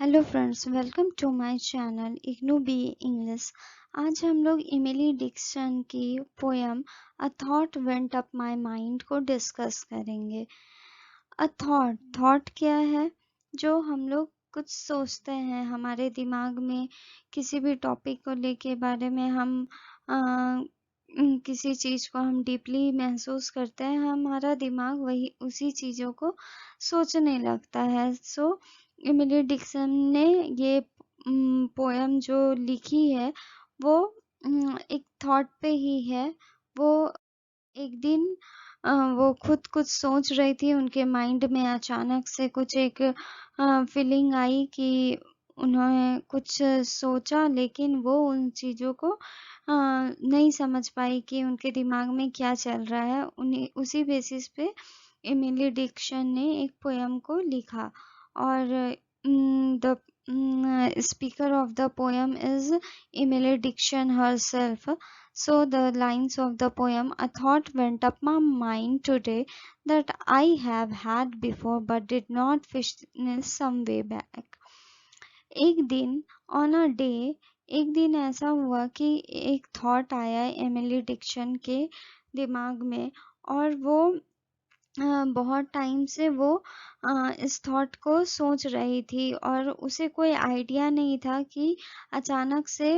Hello friends, welcome to my channel IGNOU B English. आज हम लोग इमिली डिक्सन की poem a thought went up my mind को discuss करेंगे। अ थॉट क्या है? जो हम लोग कुछ सोचते हैं हमारे दिमाग में, किसी भी टॉपिक को लेके बारे में हम किसी चीज़ को हम डीपली महसूस करते हैं, हमारा दिमाग वही उसी चीज़ों को सोचने लगता है। सो इमिली डिक्सन ने ये पोयम जो लिखी है वो एक थॉट पे ही है। वो एक दिन वो खुद कुछ सोच रही थी, उनके माइंड में अचानक से कुछ एक फीलिंग आई कि उन्होंने कुछ सोचा, लेकिन वो उन चीज़ों को नहीं समझ पाई कि उनके दिमाग में क्या चल रहा है। उन्हें उसी बेसिस पे इमिली डिक्सन ने एक पोयम को लिखा। और the speaker of the poem is Emily Dickinson herself. So the lines of the poem: a thought went up my mind today that I have had before but did not finish some way back. एक दिन, on a day, एक दिन ऐसा हुआ कि एक thought आया Emily Dixon के दिमाग में, और वो बहुत टाइम से वो इस थॉट को सोच रही थी और उसे कोई आइडिया नहीं था कि अचानक से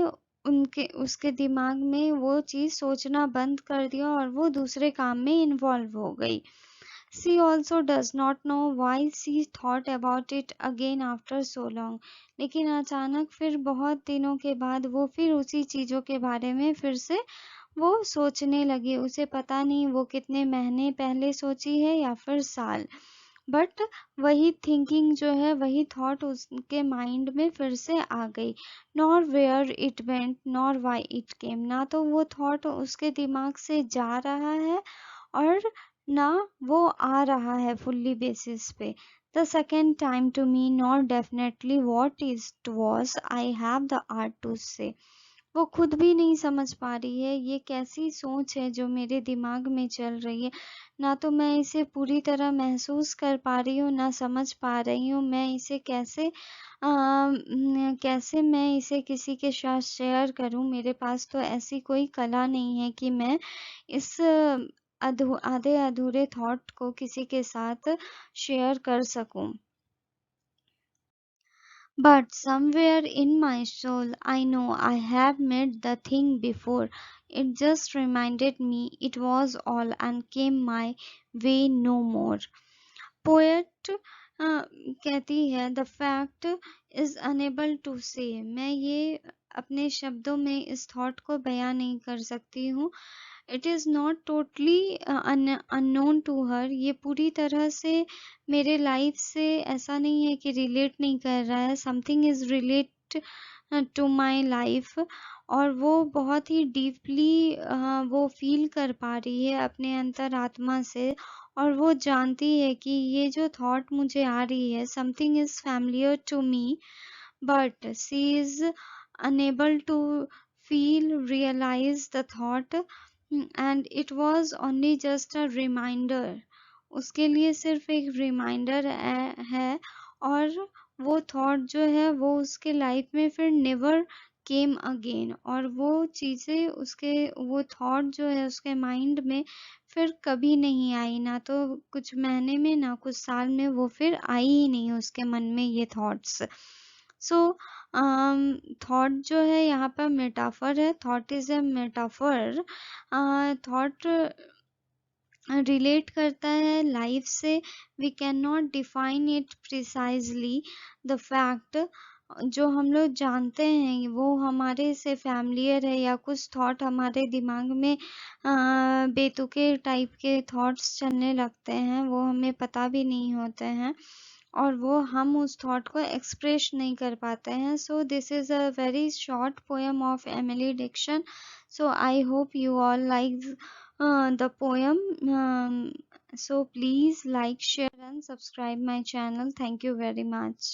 उनके उसके दिमाग में वो चीज़ सोचना बंद कर दिया और वो दूसरे काम में इन्वॉल्व हो गई। She also does not know why she thought about it again after so long. लेकिन अचानक फिर बहुत दिनों के बाद वो फिर उसी चीज़ों के बारे में फिर से वो सोचने लगी। उसे पता नहीं वो कितने महीने पहले सोची है या फिर साल, बट वही थिंकिंग जो है, वही थॉट उसके माइंड में फिर से आ गई। Nor where it went nor why it came. ना तो वो थॉट उसके दिमाग से जा रहा है और ना वो आ रहा है फुल्ली बेसिस पे। The second time to me not definitely what is was I have the art to say. वो खुद भी नहीं समझ पा रही है ये कैसी सोच है जो मेरे दिमाग में चल रही है। ना तो मैं इसे पूरी तरह महसूस कर पा रही हूँ, ना समझ पा रही हूँ मैं इसे कैसे मैं इसे किसी के साथ शेयर करूँ। मेरे पास तो ऐसी कोई कला नहीं है कि मैं इस आधे अधूरे थॉट को किसी के साथ शेयर कर सकूं। But somewhere in my soul, I know I have met the thing before. It just reminded me it was all and came my way no more. Poet कहती है, the fact is unable to say. मैं ये अपने शब्दों में इस thought को बयां नहीं कर सकती हूँ। It is not totally unknown to her. ये पूरी तरह से मेरे लाइफ से ऐसा नहीं है कि रिलेट नहीं कर रहा है। Something is relate to my life, और वो बहुत ही डीपली वो फील कर पा रही है अपने अंतरात्मा से। और वो जानती है कि ये जो थॉट मुझे आ रही है, something is familiar to me, but she is unable to feel realise the thought, and it was only just a reminder. उसके लिए सिर्फ एक रिमाइंडर है, और वो थॉट जो है वो उसके लाइफ में फिर नेवर केम अगेन। और वो चीज़ें उसके, वो थॉट जो है उसके माइंड में फिर कभी नहीं आई। ना तो कुछ महीने में, ना कुछ साल में, वो फिर आई ही नहीं उसके मन में ये थॉट्स। सो थॉट जो है यहाँ पर मेटाफर है। Thought is a metaphor. Thought relate करता है लाइफ से। We can not define it precisely. The fact जो हम लोग जानते हैं वो हमारे से फैमिलियर है, या कुछ थॉट हमारे दिमाग में बेतुके टाइप के थॉट्स चलने लगते हैं, वो हमें पता भी नहीं होते हैं, और वो हम उस थॉट को एक्सप्रेस नहीं कर पाते हैं। So this is a very short poem of Emily Dickinson. So I hope you all like the poem. So please like, share and subscribe my channel. Thank you very much.